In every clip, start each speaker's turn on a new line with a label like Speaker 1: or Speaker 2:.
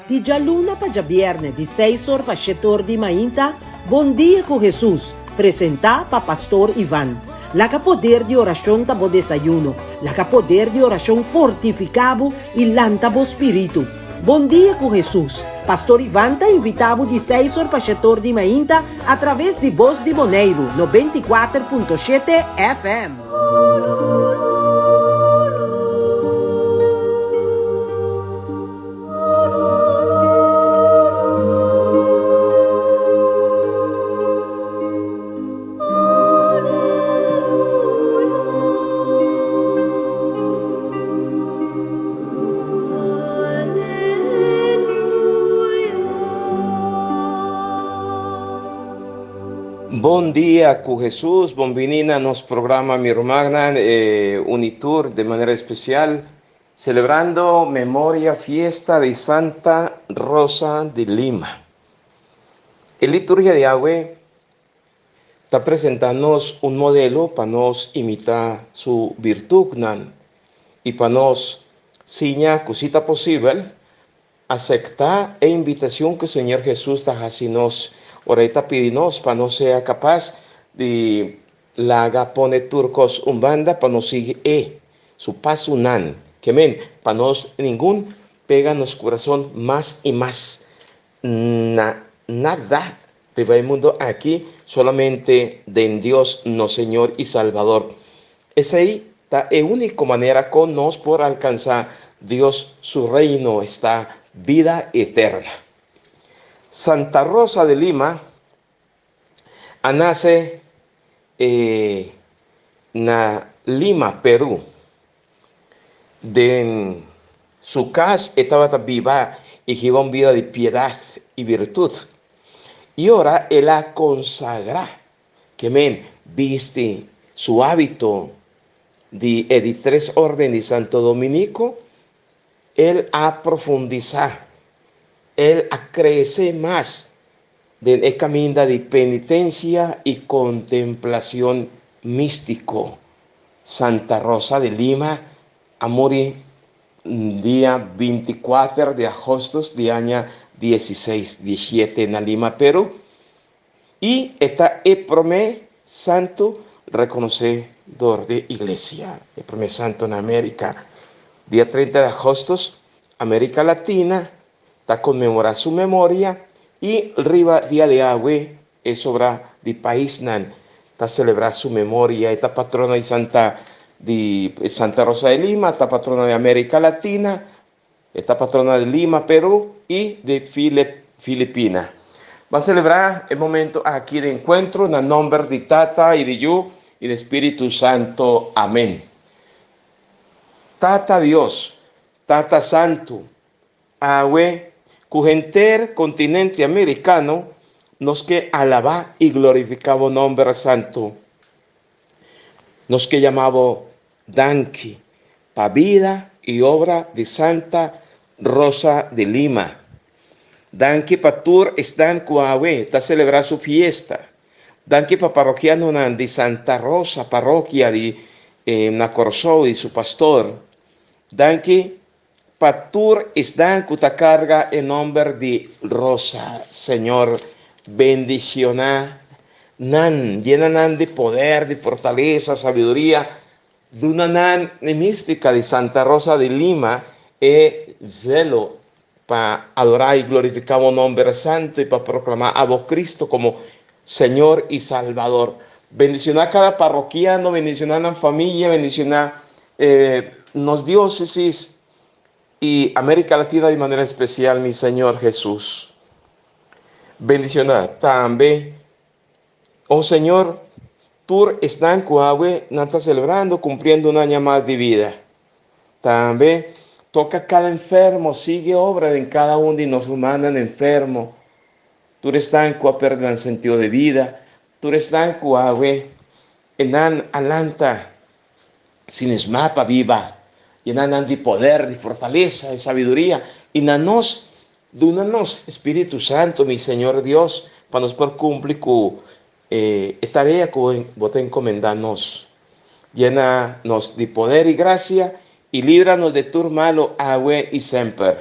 Speaker 1: Di già luna pa già viernes, di 6 ore pa 7 ore di mainta, Buon dia con Jesús, presenta pa Pastor Iván. La que poder de oración tabo desayuno, la que poder de oración fortificabo y lantabo espíritu. Bom dia com Jesus. Pastor Iván te invitavo de 6 horas para 7 horas de manhã através de Voz de Moneiro, 94.7 FM.
Speaker 2: Bom dia com Jesus, bem-vinda nos programa Mi Romagna Unitur de maneira especial, celebrando memória fiesta de Santa Rosa de Lima. A liturgia de Yahweh está apresentando-nos modelo para nos imitar sua virtude e para nos ensinar cosita possível, aceitar a invitação que o Senhor Jesus está fazendo. Ahorita pedimos para no ser capaz de laga pone turcos umbanda para no seguir su paso nan, que men, para nos ningún pega nos corazón más y más. Nada viva el mundo aquí solamente de Dios, no Señor y Salvador. Esa ahí está la única manera con nos por alcanzar Dios su reino, esta vida eterna. Santa Rosa de Lima nace na Lima, Perú. De su casa estaba viva y llevaba una vida de piedad y virtud. Y ahora él la consagra, que viste su hábito de 3 órdenes de Santo Dominico, él a profundizar. Él crece más del camino de penitencia y contemplación místico. Santa Rosa de Lima a morir día 24 de agosto de año 17 en Lima, Perú. Y está el primer santo reconocedor de iglesia, el primer santo en América. Día 30 de agosto, América Latina está conmemorando su memoria y arriba día de Yahweh es obra de país nan está celebrando su memoria. Esta patrona de Santa Rosa de Lima, esta patrona de América Latina, esta patrona de Lima, Perú y de Filipinas. Va a celebrar el momento aquí de encuentro en el nombre de Tata y de Yu y de Espíritu Santo. Amén. Tata Dios, Tata Santo, Yahweh, cuyo continente americano nos que alaba y glorificaba nombre santo. Nos que llamaba Danqui, pa vida y obra de Santa Rosa de Lima. Danqui pa tur están cuahue, está celebrando su fiesta. Danqui pa parroquiano de Santa Rosa, parroquia de Nacorsó y su pastor. Danqui Patur están cuta carga en nombre de Rosa, Señor, bendicionar, llenan de poder, de fortaleza, sabiduría, de una nan mística de Santa Rosa de Lima, y zelo para adorar y glorificar un nombre santo y para proclamar a vos Cristo como Señor y Salvador. Bendicionar cada parroquiano, bendicionar a la familia, bendicionar los diócesis, y América Latina de manera especial, mi Señor Jesús. Bendicionar también, oh Señor, tú estás en Cuahue, nos está celebrando, cumpliendo un año más de vida. También toca cada enfermo, sigue obra en cada uno de nos mandan enfermo. Tú estás en Cuahue, perder el sentido de vida. Tú estás en Cuahue, en alanta, sin esmapa viva. Llenan de poder, de fortaleza, de sabiduría. Y nanos, dúnanos, Espíritu Santo, mi Señor Dios, para nos por cumplir con esta tarea que vos te encomendanos. Llenanos de poder y gracia y líbranos de todo malo, agüe y siempre.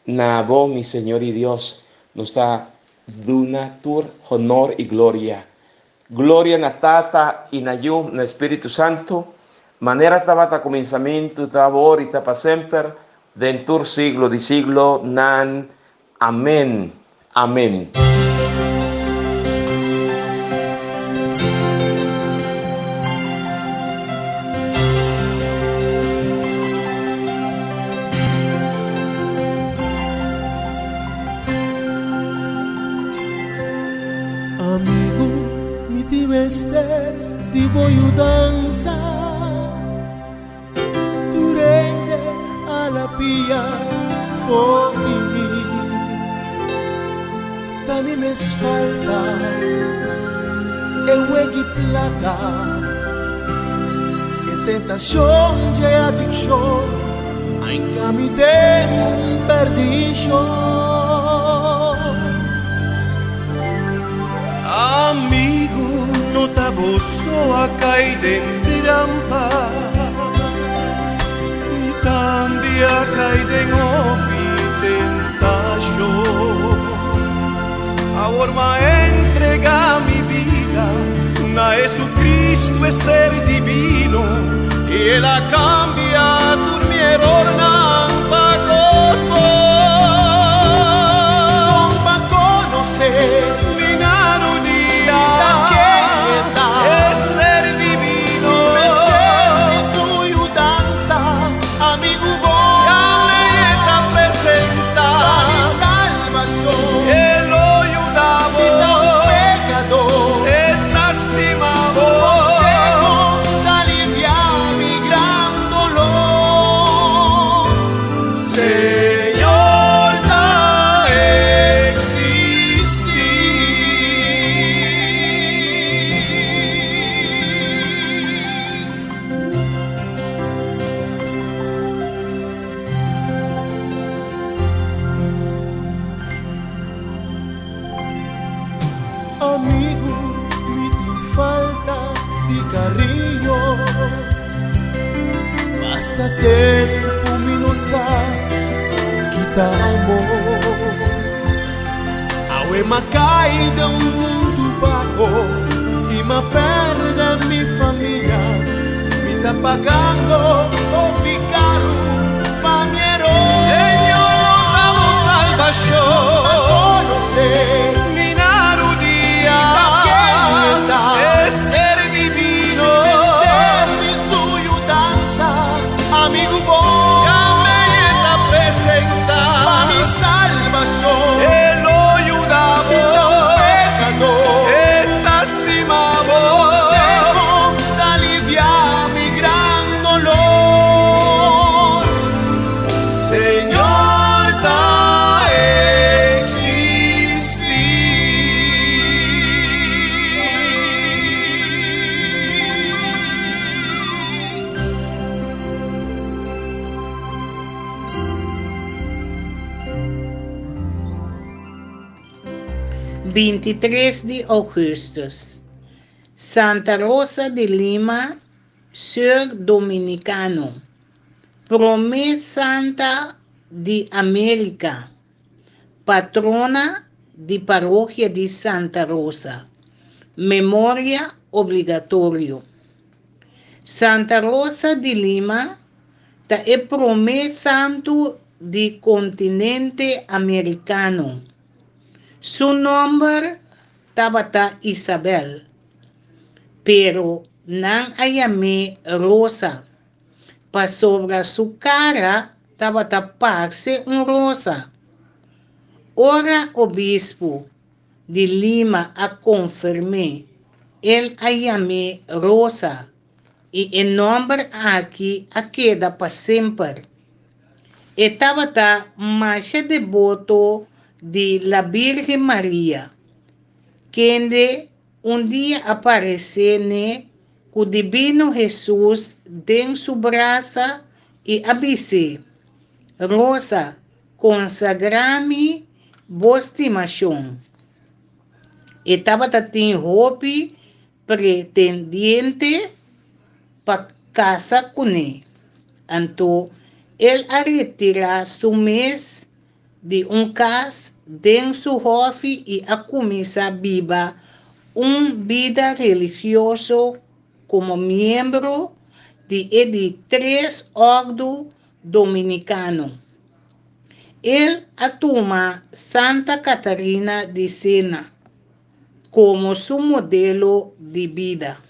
Speaker 2: Nabo, mi Señor y Dios, nos da donatur, honor y gloria. Gloria na Tata y na Yu, na Espíritu Santo, manera tabata comenzamiento, tabor y tapa semper, dentur siglo di siglo, nan. Amén. Amén.
Speaker 3: Amigo, mi timester di voglio danza, tu rende alla pia fuori mi, dammi me sfalta e huegui plata, e tentación e adicción, en cami de un perdición. Amigo, no te abuso a caer en trampa, ni también a caer en tentación. Ahora entrega mi vida a Jesucristo, es ser divino, y Él la cambia tu mi error pa cosmos, pa conocer. Amigo, mi ti falta di cariño, basta tiempo mi no quitamos. Ahora me caí de un mundo bajo y me perde mi familia, me está pagando mi caro pa' mi error. Señor, damos salvación, a conocer. Es ser divino, es su ayudanza, amigo bon, me la presenta a mi salvación. Él lo ayudaba, pecado, está estimado, consejo de aliviar mi gran dolor. Señor, da existir.
Speaker 4: 23 de augustus. Santa Rosa de Lima, Sur Dominicano. Promesa Santa de América. Patrona de Parroquia de Santa Rosa. Memoria obligatorio. Santa Rosa de Lima é promesa santo de continente americano. Su nombre estaba Isabel, pero não a llamé Rosa. Para sobre su cara estaba taparse un rosa. Ora obispo de Lima a confirmé, él a llamé Rosa, y el nombre aquí queda para siempre. Estaba más devoto de la Virgen María, que un día aparece con divino Jesús en su brazo y avise, Rosa, consagrame vos estimación. Estaba en roupa pretendiente para casa con él. Entonces, él a retirar su mes de casa den su hofi y a comisa viva vida religioso como miembro de 3 ordo dominicano. Él atoma Santa Catarina de Siena como su modelo de vida.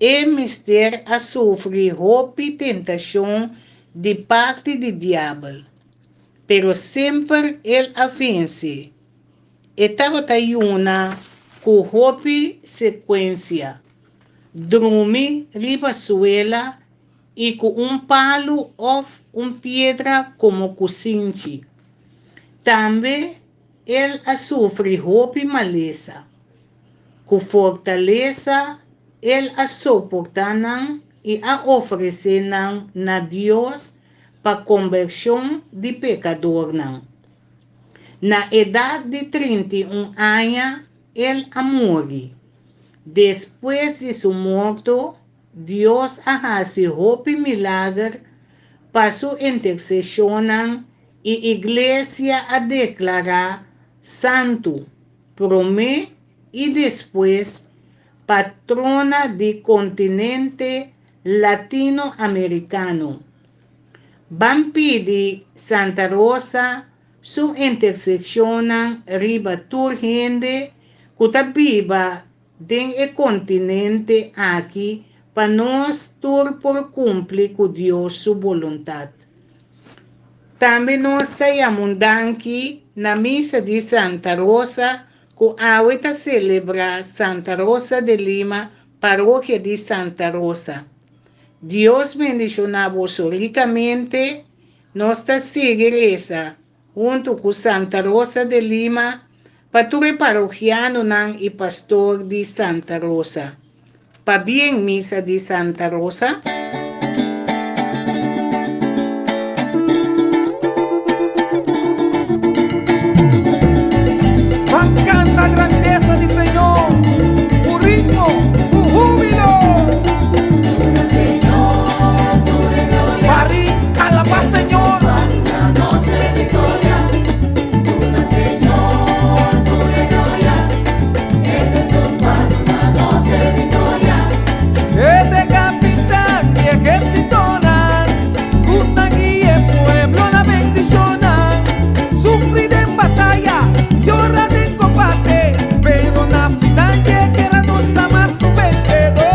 Speaker 4: El mister a sufrir hopi tentación de parte del diablo, pero siempre él vence. Estaba tayuna con hopi secuencia, drumi ribasuela y con un palo o una piedra como cucinchi. También él sufre hopi maleza. Con fortaleza, él soportanan y ofrecenan a Dios para conversión de pecador. Na edad de 31 años, él murió. Después de su muerte, Dios hace hopi milagre para su intercesión y iglesia a declarar santo, promé y después patrona del continente latinoamericano. Van pedir Santa Rosa su intercesión riba turgente que viva en el continente aquí para nos por cumplir con Dios su voluntad. También nos callamos aquí na misa de Santa Rosa que ahorita celebra Santa Rosa de Lima, parroquia de Santa Rosa. Dios bendicioná vos ricamente. Nos sigue esa junto con Santa Rosa de Lima, pastor parroquiano y pastor de Santa Rosa. Pa bien misa de Santa Rosa.
Speaker 5: Canta grandeza del Señor, un ritmo, un júbilo. Parí, alaba Señor. Este capitán y ejército gustan y el pueblo la bendicionan. Sufrir en batalla, llorar en combate, pero na final llegará no está más que vencedor.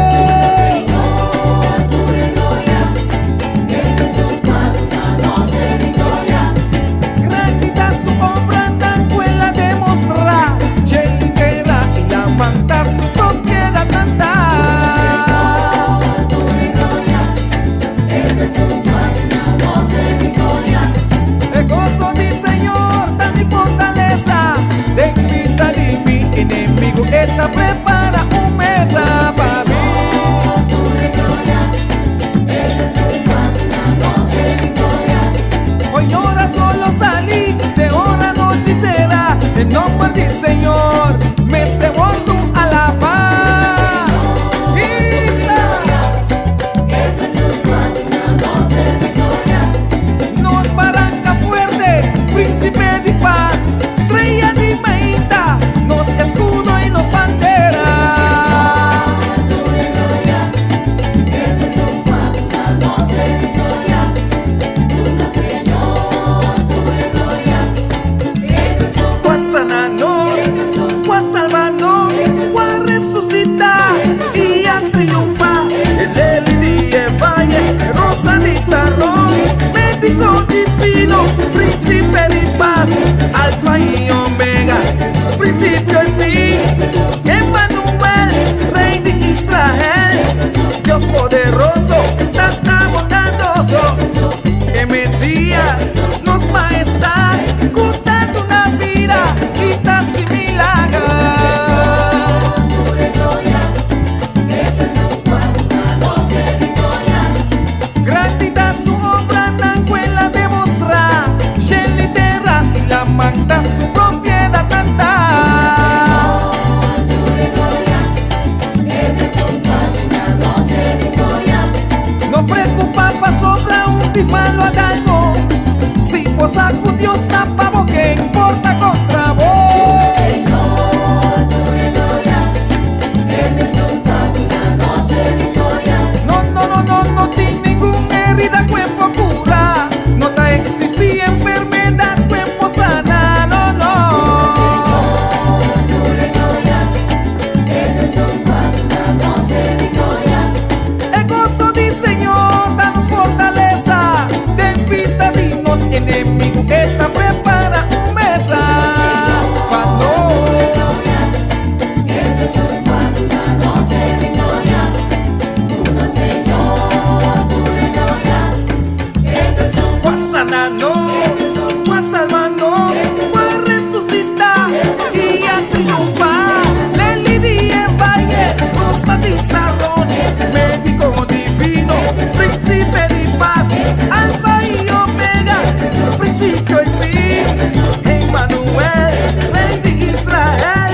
Speaker 5: Emmanuel, Rey de Israel,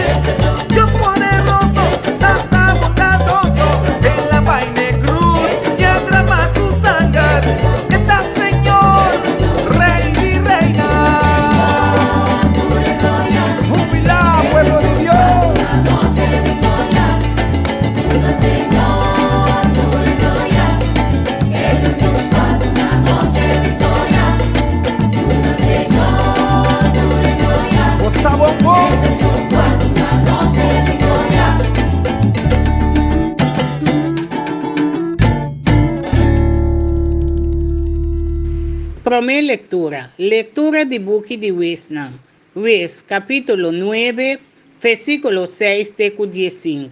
Speaker 5: Dios poderoso, hasta bondadoso, en la vaina cruz y atrapa su sangre, está Señor, Rey y Reina. Jubilá, pueblo de Dios. Ossa bombom.
Speaker 4: Primeira lectura. Lectura de Book de Wisdom. Wis, capítulo 9, versículo 6 teco 15.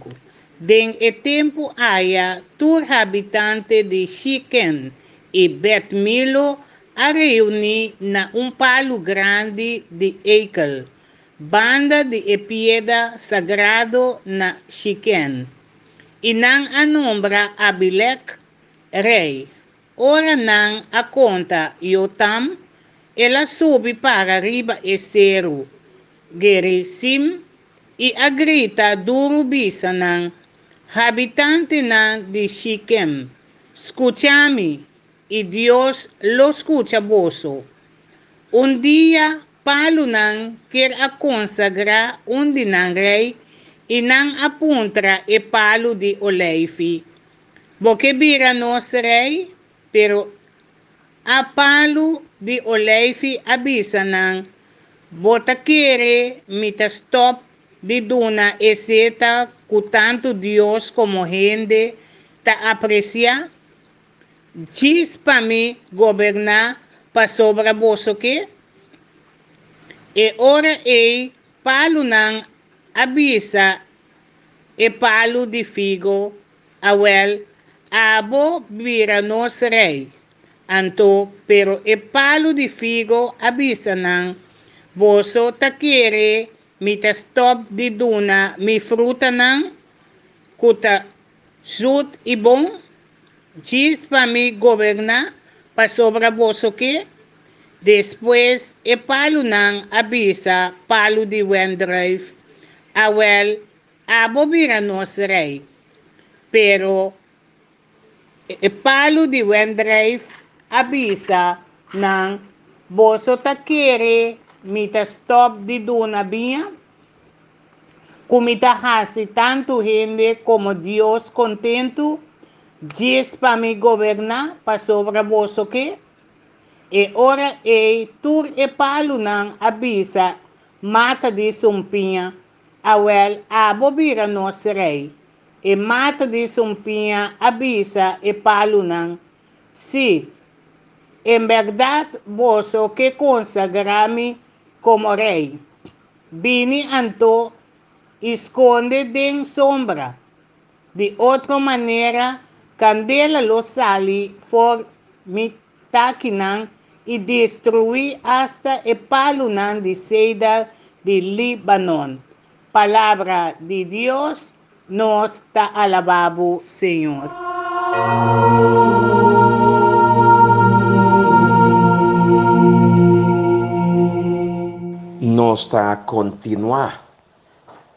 Speaker 4: Den e tempo haya tur habitante de Shiken e Bet-Milo a reunir na palo grande de Eikel, banda de piedra sagrado na Shiken. E nang anombra Abilek, rei. Ora nang a conta Yotam, ela sobe para riba e Seru, Gerizim, e a grita duro bisa nang habitante nang de Shikem, escuchame, e Dios lo escucha vosso. Dia, palo nang quer a consagrar nang rei, e nang apuntra e palo de oleife. Porque bira nos rei, pero a palo de oleife abisa nang bota quere mita stop de duna e seta com tanto Deus como gente ta aprecia. Diz para mim governar para sobre vosso que e ora e palo nang abisa e palo de figo awel abo bira nos rei. Anto, pero e palo de figo abisa nang vosso ta quere mita stop de duna mi fruta nang kuta zut e bom. Diz para mim governar para sobre vosso que depois e palo nang abisa palo de wendrive awel abo bira nos rei. Pero e palo de wendrive abisa nang vosso ta quere mita stop de duna binha comita hasi tanto gente como Deus contento. Diz para mim governar para sobre vosso que e ora e tur e palo nang abisa mata de sumpinha awel abo bira nos rei e mata de sumpinha abisa e palo nang si em verdade vosso que consagrame como rei bini anto esconde den sombra de outra maneira candela lo sali for mitakinan e destruir hasta e palo nan de cedar de Libanon. Palavra de Deus, nos ta alabado, Senhor.
Speaker 2: Nos ta continuar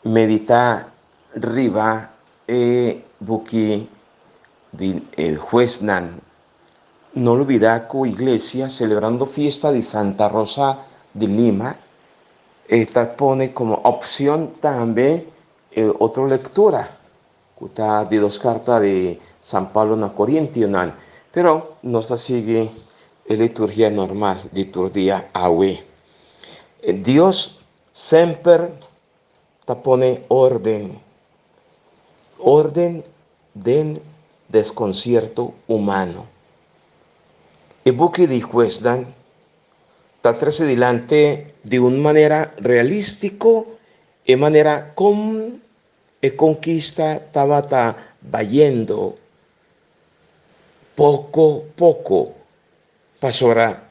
Speaker 2: meditar riba e buki de Huesnan. No olvidar que iglesia celebrando fiesta de Santa Rosa de Lima. Esta pone como opción también otra lectura que está de dos cartas de San Pablo na Corintios, pero no se sigue la liturgia normal, liturgia AWE. Dios siempre te pone orden del desconcierto humano. El buque de Huesdan está trae adelante de una manera realístico y manera como conquista estaba vayendo poco a poco pasora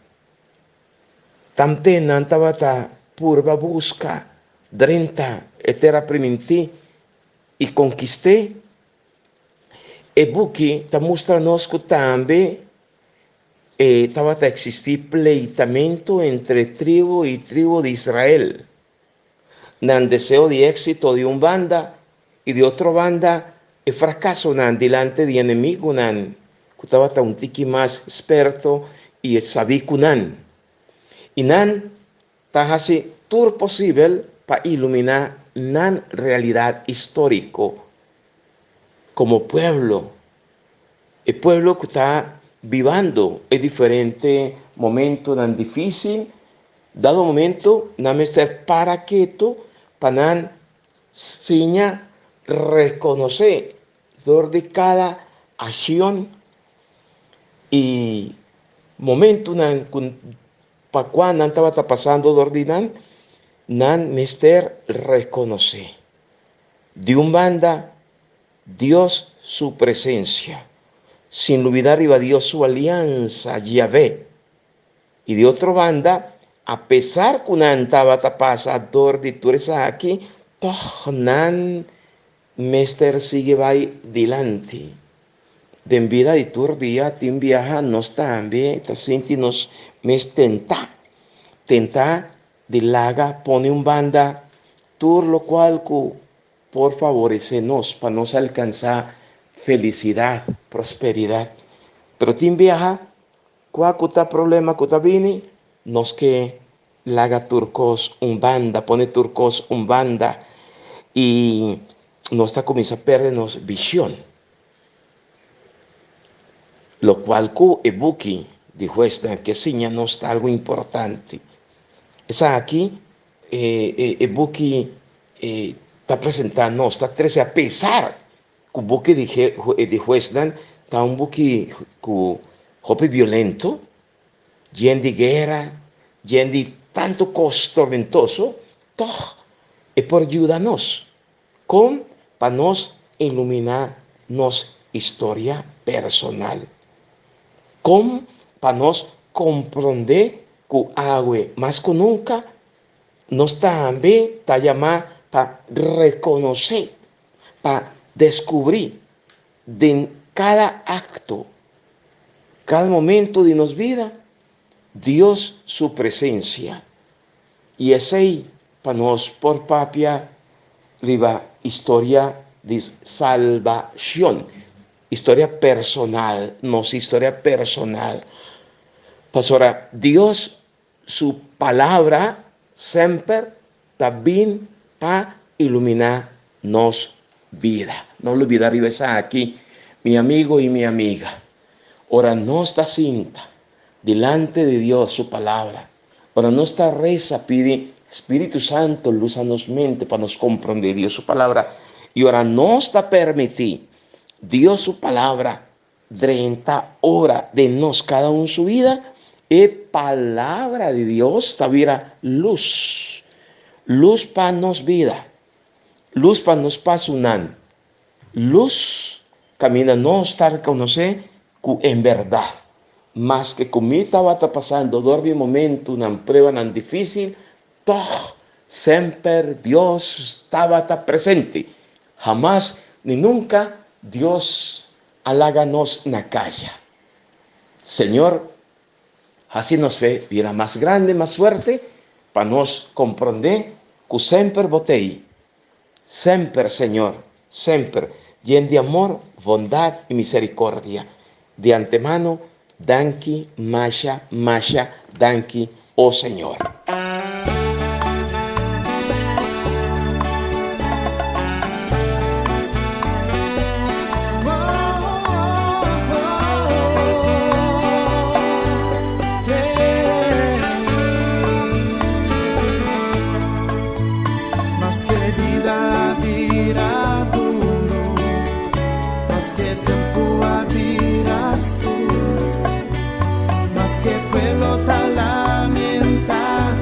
Speaker 2: tamten estaba purva busca drenta etera priminti y conquisté e buque ta mostra nos que también estaba a existir pleitamiento entre tribu y tribu de Israel. Nan deseo de éxito de un banda y de otra banda el fracaso nan delante de enemigo nan. Estaba un tiki más experto y sabí kunan. Y nan hace todo posible para iluminar nan realidad histórico como pueblo. El pueblo que está viviendo el diferente momento tan difícil, dado momento, no estar para quieto, para seña reconocer de cada acción y momento para cuando estaba pasando ordinan, nan mister reconocer. De un banda, Dios su presencia. Sin olvidar iba Dios su alianza, Yahvé. Y de otra banda, a pesar que nan estaba pasador de turesa aquí, nan mister sigue va delante. De en vida de tu día, tin viaja, nos también, te nos mes tenta de laga, pone un banda, tur lo cual por favorecernos, para nos alcanzar felicidad, prosperidad. Pero tin viaja, cuál problema que viene, nos que laga turcos un banda, pone turcos un banda, y nos está comienza a perdernos visión. Lo cual el buki dijo que señala algo importante. Esa aquí, el buki está presentando, está 13 a pesar que el buki dijo está un buki que violento, lleno de guerra, lleno de tanto costo tormentoso, todo es por ayudarnos, para nos iluminar nos historia personal. Para nos comprender que agua más que nunca nos también está llamado para reconocer, para descubrir de cada acto, cada momento de nuestra vida, Dios su presencia. Y es ahí para nos por papia la historia de salvación. Historia personal, historia personal. Pastora, Dios, su palabra, siempre también para iluminar nos vida. No olvidar esa aquí, mi amigo y mi amiga. Ahora no está cinta delante de Dios su palabra. Ahora no está reza, pide Espíritu Santo, luz a nos mente para nos comprender Dios su palabra. Y ahora no está permitido Dios su palabra 30 horas de nos cada uno su vida. Y palabra de Dios está luz. Luz para nos vida. Luz para nos pasunan. Luz camina no estar conocer en verdad. Más que como estaba pasando dormir momento, una prueba tan difícil, todo siempre Dios estaba presente. Jamás ni nunca Dios haláganos na calla. Señor, así nos fe, viera más grande, más fuerte, para nos comprender que siempre botei, siempre, Señor, siempre, lleno de amor, bondad y misericordia. De antemano, danki, masha, danki, oh Señor.
Speaker 5: Que pueblo te lamenta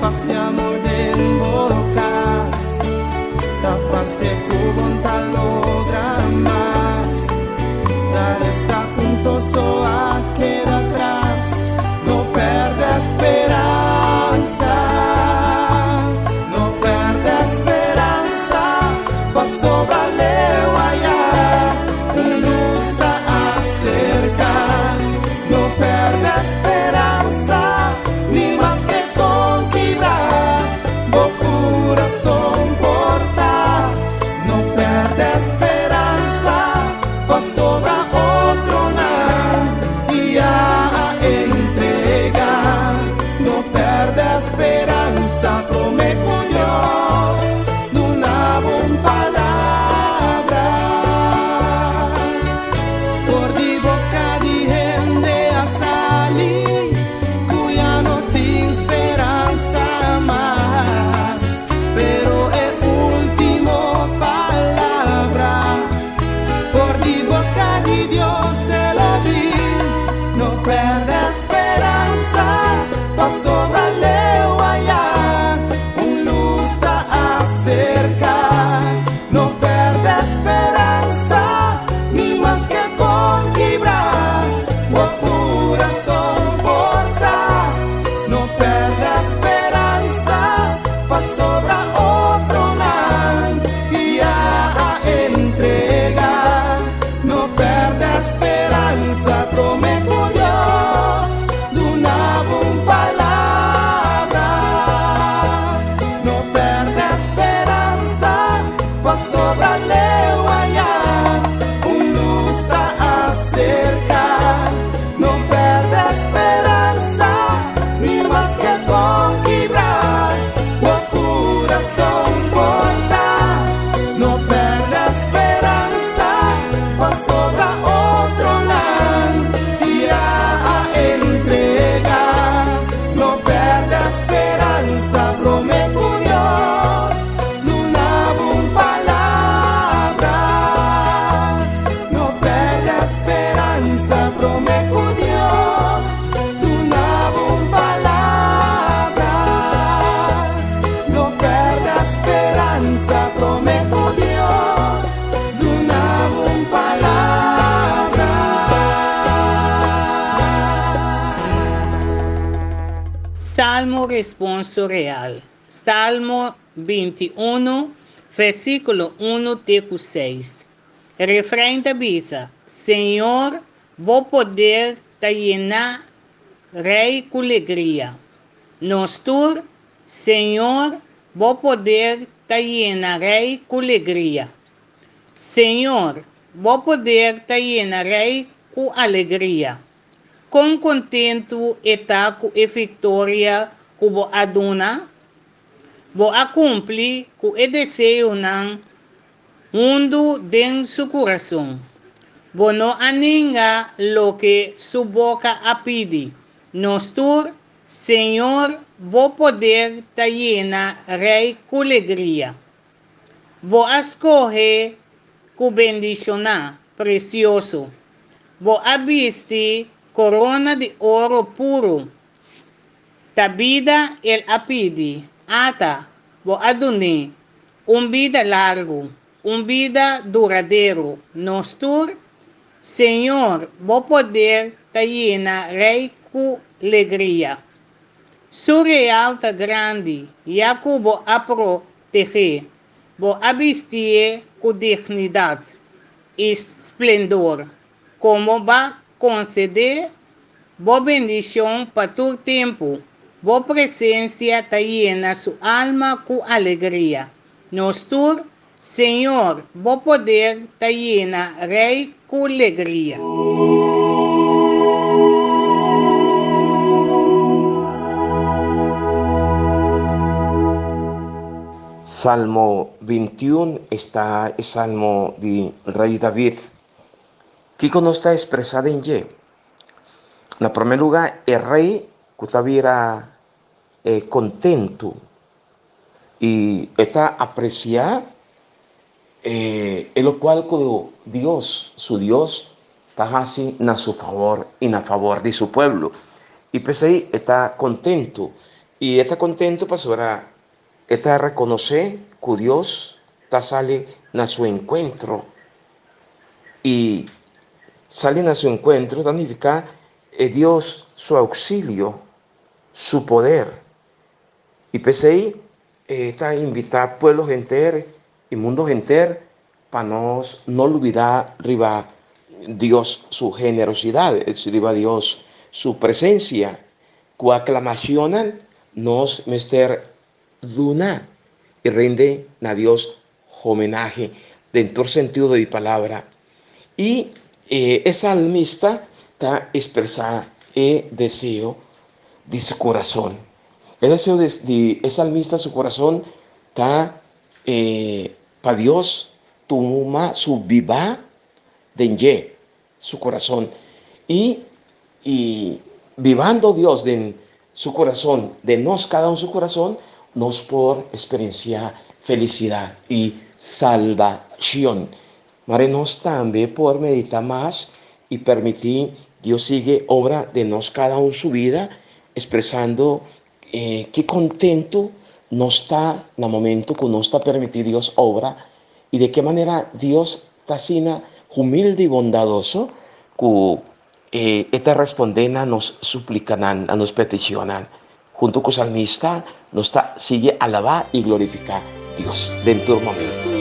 Speaker 5: passiamo den bocas, taparse cubon talogramas, dar esa punto soa queda atrás, no perde esperanza, no perde esperanza, pasó valeu allá, tu luz está acerca, no perde esperanza, ni más que conquistar, o corazón porta, no perde esperanza, pasó a otro lado y a entregar, no perde esperanza, promete con Dios, de una buena palabra, por di boca di gente a salir, cuya no tiene esperanza más, pero es último palabra, por di boca di Dios se lo vi, no perde esperanza, pasó valeu allá, un luz está acerca, no perde esperanza, ni más que conquistar, o corazón porta, no perde esperanza, pasó a otro lado y a entregar, no perde esperanza, promete con Dios, de una buena palabra, no perde esperanza, pasó valeu allá, un luz está acerca, no perde esperanza, ni más que conquistar, o corazón porta, no perde esperanza, pasó a otro lado y a entregar, no perde esperanza, promete con Dios, de una buena palabra, no perde esperanza, promete con Dios, de una buena palabra, no perde esperanza, promete con Dios, de una buena palabra.
Speaker 4: Salmo responsorial. Salmo 21, versículo 1 teco 6. Refrém da bisa. Senhor, vou poder te llenar, rei com alegria. Nostur, Senhor, vou poder te llenar, rei com alegria. Senhor, vou poder te llenar, rei com alegria. Com contento está com a vitória que vou aduna, vou a cumprir com o desejo nan mundo dentro seu coração. Vou não aninga lo que sua boca a pedir. Nostur, Senhor, vou poder te llenar, rei com alegria. Vou escolher com bendicionar precioso. Vou vestir corona de ouro puro. Ta vida el apidi, ata, vou adunir, vida largo, vida duradouro. Nostur, Senhor, vou poder te llenar, rei com alegria. Su real ta grande, Jacob vou a proteger, vou a vestir com dignidade e esplendor, como va conceder boa bendição para todo tempo. Boa presença te llena sua alma com alegria. Nostur, Senhor, vou poder te llena, rei com alegria.
Speaker 2: Salmo 21 está el salmo de rey David, que no está expresado en ye. En primer lugar, el rey que estaba contento y está apreciado, en lo cual Dios, su Dios, está haciendo a su favor y a favor de su pueblo. Y pues ahí está contento Y está contento, pastora, está reconocer que Dios está sale a su encuentro. Y sale a su encuentro significa Dios su auxilio, su poder. Y PCI está invitar pueblos enteros y mundos enteros para no olvidar arriba Dios su generosidad, es decir, arriba Dios su presencia, que aclamacionan nos mester luna y rinde a Dios homenaje dentro del sentido de mi palabra. Y esa salmista está expresada el deseo de su corazón. El deseo de esa salmista, su corazón está para Dios, toma su viva de su corazón. Y vivando Dios en su corazón, de nos cada uno su corazón, nos por experienciar felicidad y salvación. Mare nos también por meditar más y permitir Dios sigue obra de nos cada uno su vida, expresando qué contento nos está en el momento que nos está permitido Dios obra y de qué manera Dios está sina humilde y bondadoso que está respondiendo a nos suplican, a nos peticionan. Junto con el salmista nos está, sigue alabar y glorificar Dios dentro del momento.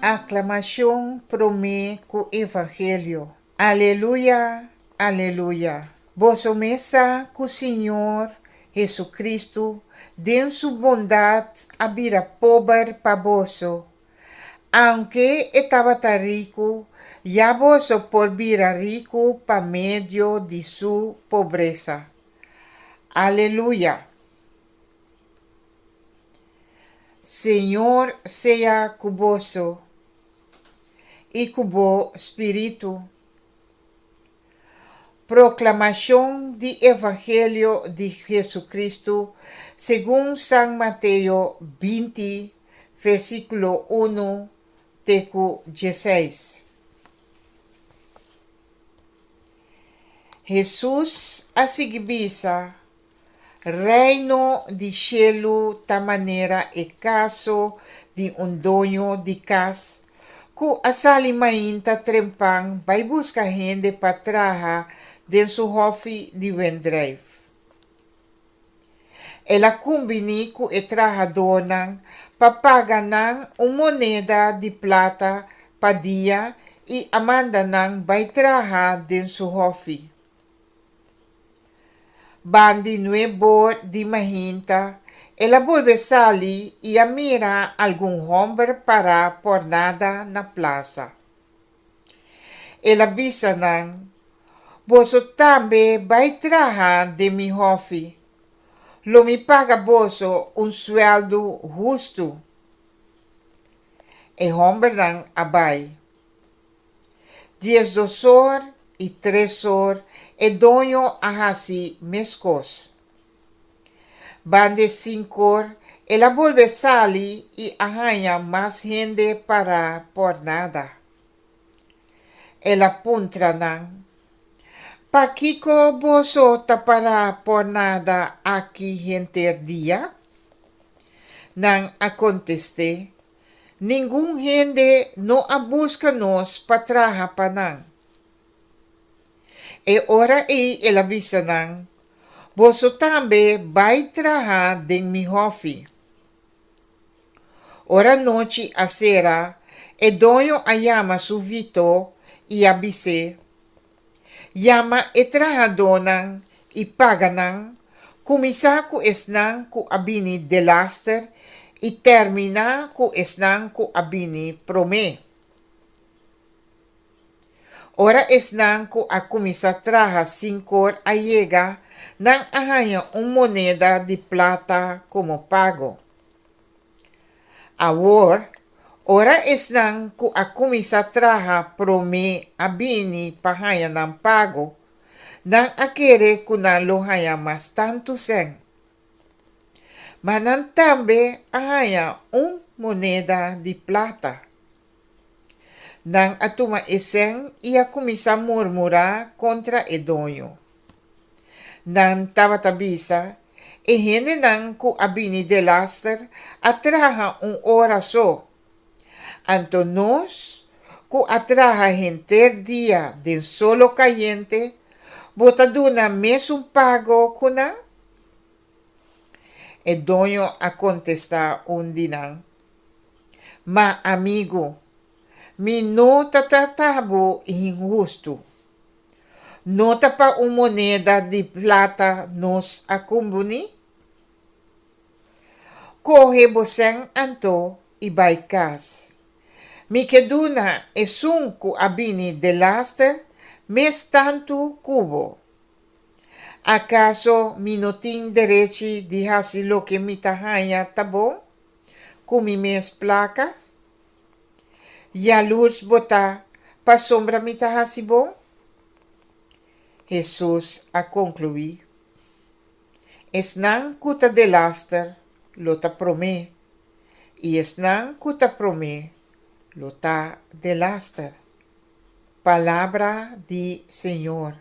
Speaker 6: Aclamación promé cu evangelio. Aleluya, aleluya. Vosso mesa cu Senhor Jesucristo, den su bondad abira pobre pa vosso. Aunque estaba tan rico, ya vosso por vira rico pa medio de su pobreza. Aleluya. Señor sea cuboso y cubo espíritu. Proclamación del Evangelio de Jesucristo según San Mateo 20, versículo 1, teco 16. Jesús asigibisa reino de cielo ta maneira e caso de dono de casa que asalimainta trempang vai buscar gente para trabalhar dentro su hofe de vendrijf. Ela combini com o trabajador para pagar moneda de plata para dia e amanda vai trabalhar dentro su hofe. Bandi nuevo de mahinta, ela volve sali e a mira algum homem para por nada na plaza. Ela bisa boso também vai trabalhar de mi hofe. Lo me paga boso sueldo justo. E homem abai. 10 horas e 3 horas e dono ahasi mescos. Bande 5 horas, ela volve sali e arranha mais gente para por nada. Ela puntra pa kiko boso ta para por nada aqui gente dia? Não acontece. Nenhum gente não a busca nos para trabalhar pa E ora ela avisa boso também vai trabalhar de mi hofe. Ora noite a sera, e dono a llama su vito e avise. Llama e trabajador e paga começa com esnan com abini de laster e termina com esnan com abini promé. Ora esnan com a começa traja 5 horas a llega arranha moneda de plata como pago. Agora, ora esnan com a começa traja promé abini pahanha pago, a querer que lo haya mais tanto sen. Mas também arranha moneda de plata. A toma esen e a começar a murmurar contra o dono. Tava tabisa, e gente que abini de laster atraja hora só. Anto nós, que atraja gente dia de solo caliente, bota duna mesmo pago kunan? E dono a contestar dinan. Ma amigo, mi no tratabo injusto. Nota pa moneda de plata nos akumbuni? Corre bosen anto e vai cas. Mi keduna e sunku abini de laster mes tanto cubo. Acaso mi no tin dereci di hasi lo que mi tahanya tabo? Kumi mes placa? Ya luz bota pa sombra mi tahasi bom? Jesus a concluir. Esnan kuta de laster, lo ta promé. E esnan kuta promé, lo ta de laster. Palabra di Señor.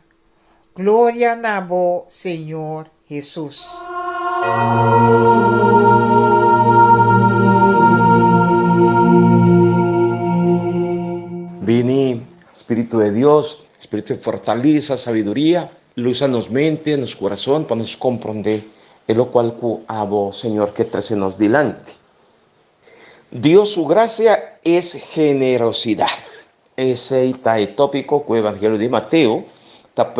Speaker 6: Gloria nabo, Señor Jesús.
Speaker 2: Vini, Espíritu de Dios, Espíritu de fortaleza, sabiduría, luz a nos mente, nos corazón, para nos comprender, es lo cual abo, Señor, que trae nos delante. Dios, su gracia es generosidad. Ese está el tópico que el Evangelio de Mateo está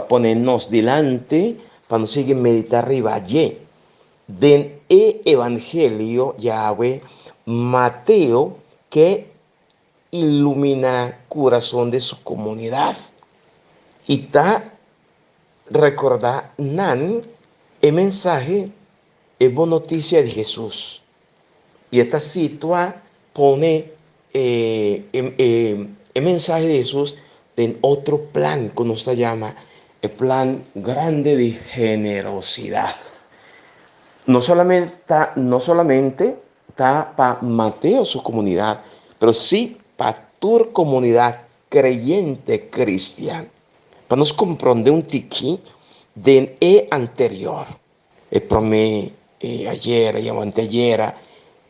Speaker 2: poniéndonos delante para nos seguir meditar arriba allí. Den el Evangelio Yahweh Mateo que ilumina el corazón de su comunidad. Y está recordando el mensaje, la buena noticia de Jesús. Y esta situación pone el mensaje de Jesús en otro plan, que nos llama el plan grande de generosidad. No solamente está para Mateo, su comunidad, pero sí para tu comunidad creyente cristiana. Para nos comprender un tiqui del anterior. Promé ayer y anteayer,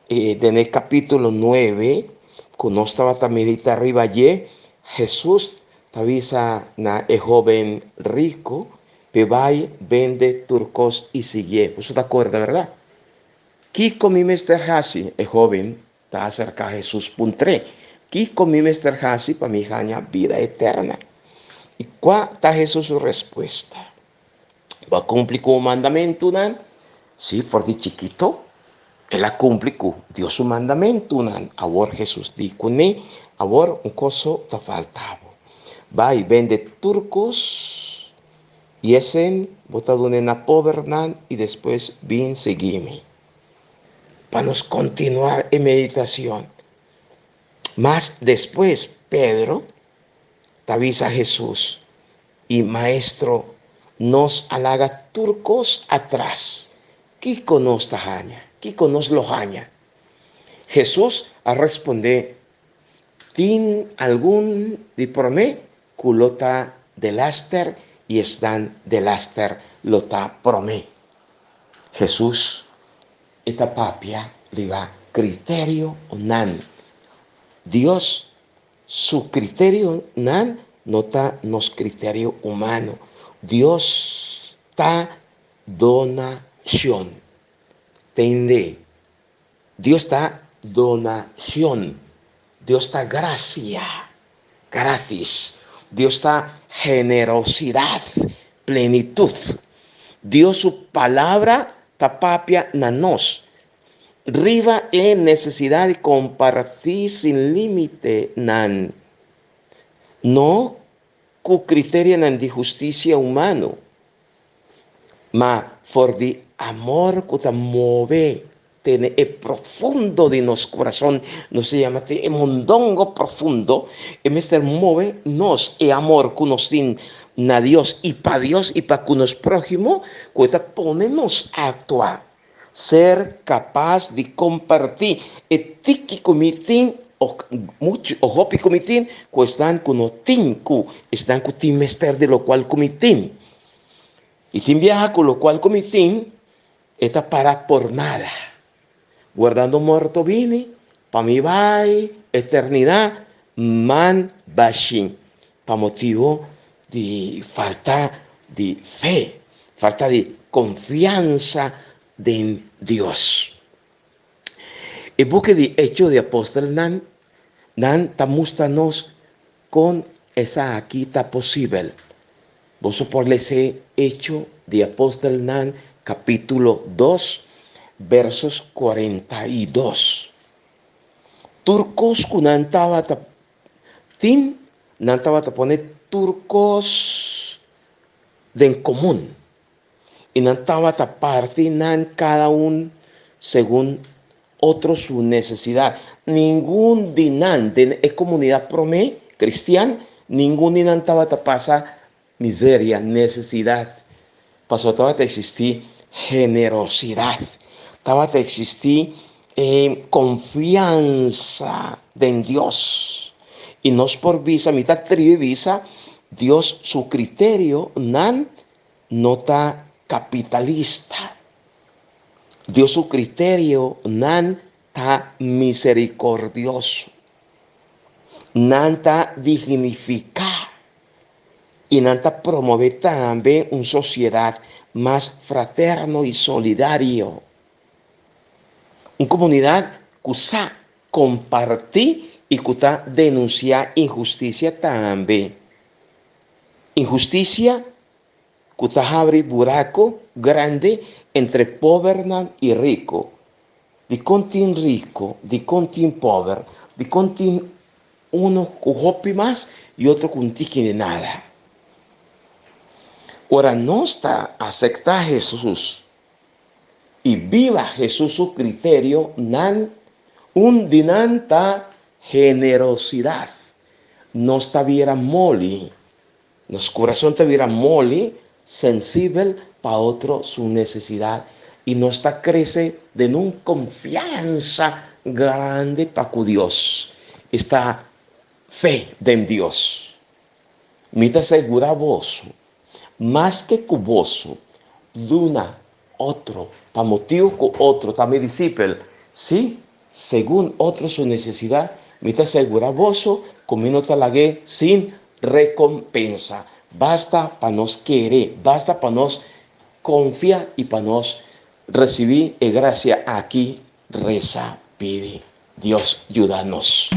Speaker 2: en el capítulo 9, cuando estaba a meditar arriba allí, Jesús te avisa a el joven rico que va y vende turcos y sigue. ¿Eso te acuerdas, verdad? ¿Qué comí Mr. Hasi? El joven está acerca a Jesús puntre. ¿Qué comí Mr. Hasi para mi hija vida eterna? ¿Y cuál está Jesús su respuesta? ¿Va a cumplir con un mandamiento? Sí, por de chiquito. Él cumple con Dios su mandamiento. Ahora Jesús dijo, ahora un coso te faltaba. Va y vende turcos. Y ese botado en la pobreza y después bien seguime. Para nos continuar en meditación. Más después, Pedro te avisa a Jesús y maestro nos halaga turcos atrás. ¿Qué conoce Tajaña? ¿Qué conoce Lojaña? Jesús a responder, ¿tin algún de por mí? Culota de laster y están de laster lota por mí. Jesús, esta papia le va criterio nan. Dios, su criterio nan, no está nos criterio humano. Dios está donación. ¿Entiende? Dios está donación. Dios está gracia. Gratis. Dios está generosidad, plenitud. Dios su palabra tapapia nanos. Riva en necesidad de compartir sin límite nan. No con criterio de justicia humano. Ma for de amor que te mueve. Tiene el profundo de nuestro corazón, nos se llama el mondongo profundo, y Mr. mueve nos el amor que nos tiene a Dios y para con los prójimos, que ponernos a actuar, ser capaz de compartir el tiki comitín o hopi comitín, que están con el tinku, están con el Mr. de lo cual comitín, y sin viajar con lo cual comitín, está para por nada. Guardando muerto vini, pa mi vai, eternidad, man bashin, pa motivo de falta de fe, falta de confianza en Dios. El buque de Hecho de Apóstol Nan tamustanos con esa aquita posible. Vos por ese Hecho de Apóstol Nan, capítulo 2, versos 42. Turcos kunantaba tin nantaba poner turcos de en común y nantaba partir cada uno según otro su necesidad. Ningún dinan de comunidad promé cristiana, ningún dinantaba pasa miseria, necesidad. Pasó a existir generosidad. Estaba a existir confianza en Dios. Y nos por visa, mitad tribe visa, Dios su criterio no está capitalista. Dios su criterio no está misericordioso. No está dignificar. Y no está promover también una sociedad más fraterno y solidario. Una comunidad Cusa compartir y cuta denunciar injusticia también. Injusticia cuta abre buraco grande entre pobre y rico. De contin rico, de contin pobre, de contin uno con hopi más y otro con tiki de nada. Ahora no está aceptar a Jesús y viva Jesús su criterio nan un dinanta generosidad. No está viera moli, nos corazón te viera moli, sensible para otro su necesidad y no está crece de una confianza grande para con Dios. Esta fe de Dios. Me te asegura vos, más que cuboso, luna, otro, para motivo con otro, también discípulo, sí, según otro su necesidad, me te asegura vos, como no te lagué sin recompensa. Basta para nos querer, basta para nos confiar y para nos recibir gracia aquí, reza, pide. Dios, ayúdanos.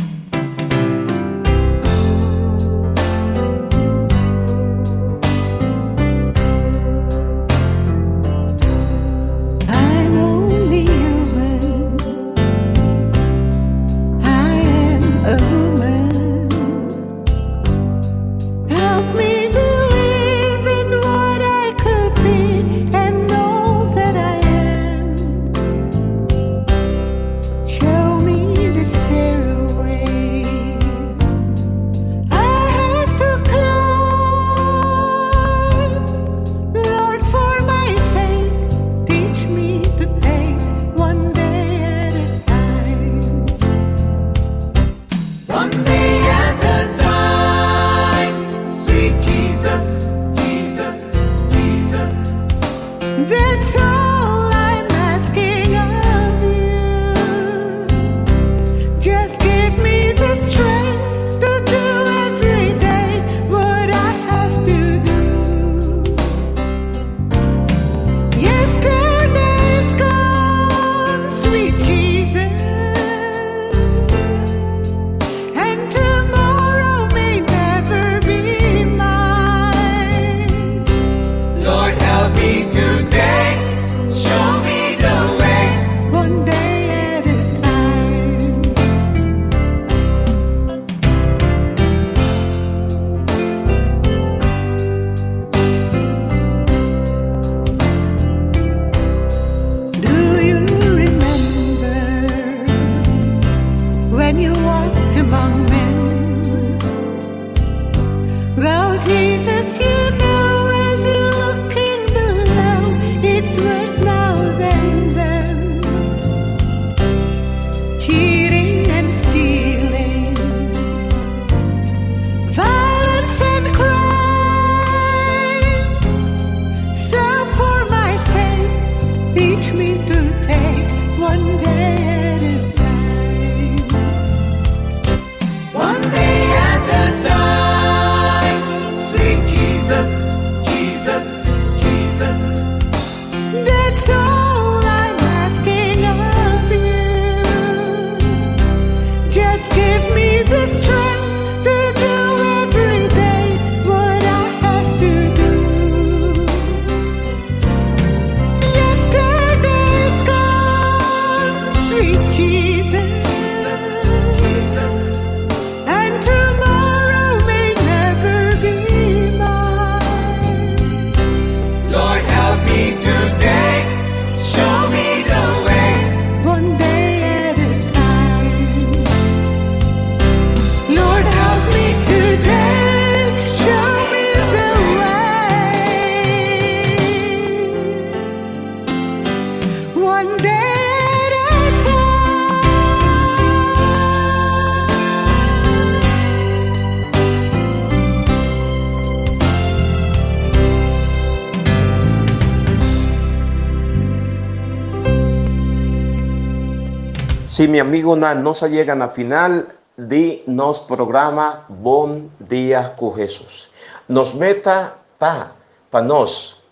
Speaker 2: Si mi amigo no se llegan a final de nos programa Bom Dia con Jesús. Nos meta para nos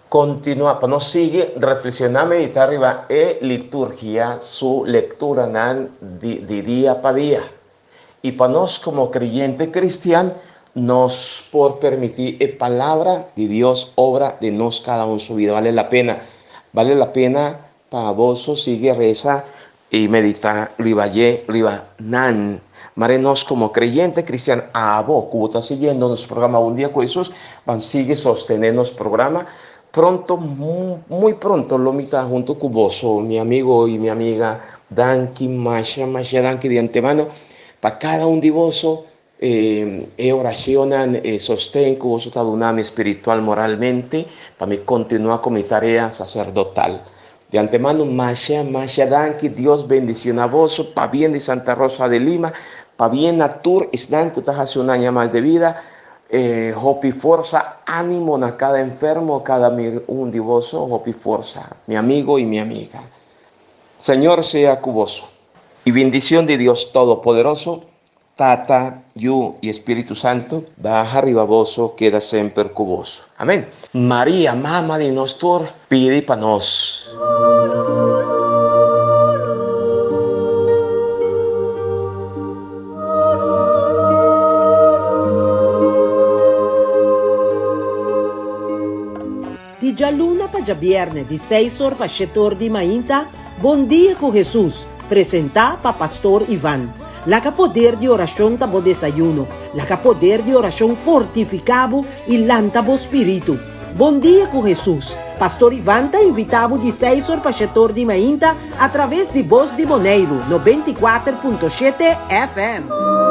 Speaker 2: continua, para nos sigue reflexionar, meditar arriba liturgia, su lectura de día para día. Y para nos como creyente cristiano, nos por permitir palabra de Dios, obra de nos cada uno su vida. Vale la pena para vos sigue reza y meditar riba nan. Marenos como creyente cristiano, a vos, como está siguiendo nuestro programa Un Día con Jesús, van sigue sostener nuestro programa. Pronto, muy pronto, lo mitad junto con vos, mi amigo y mi amiga, Danki, Masha Danki de antemano, para cada un de vos, oracionan, sostén que vos está donando espiritual, moralmente, para mí continuar con mi tarea sacerdotal. De antemano, Masha Danki, Dios bendición a vos, para bien de Santa Rosa de Lima, para bien a Tur, Islam, que estás hace un año más de vida, hopi fuerza, ánimo a cada enfermo, cada un divoso, hopi fuerza, mi amigo y mi amiga. Señor sea cuboso, y bendición de Dios Todopoderoso, Tata, Yu y Espíritu Santo, da arriba voso, queda siempre cuboso. Amén. María, mamá de nosotros, pide para nos.
Speaker 1: Di già luna pa già vierne, di 6 ore pa 7 ore di mainta, Buon dia con Jesús, presenta pa Pastor Iván. La que poder de oración tabo desayuno, la que poder de oración fortificabo y lantabo espíritu. Bom dia com Jesús. Pastor Iván te invitavo de 6 horas para 7 horas de manhã através de Voz de Moneiro, no 24.7 FM.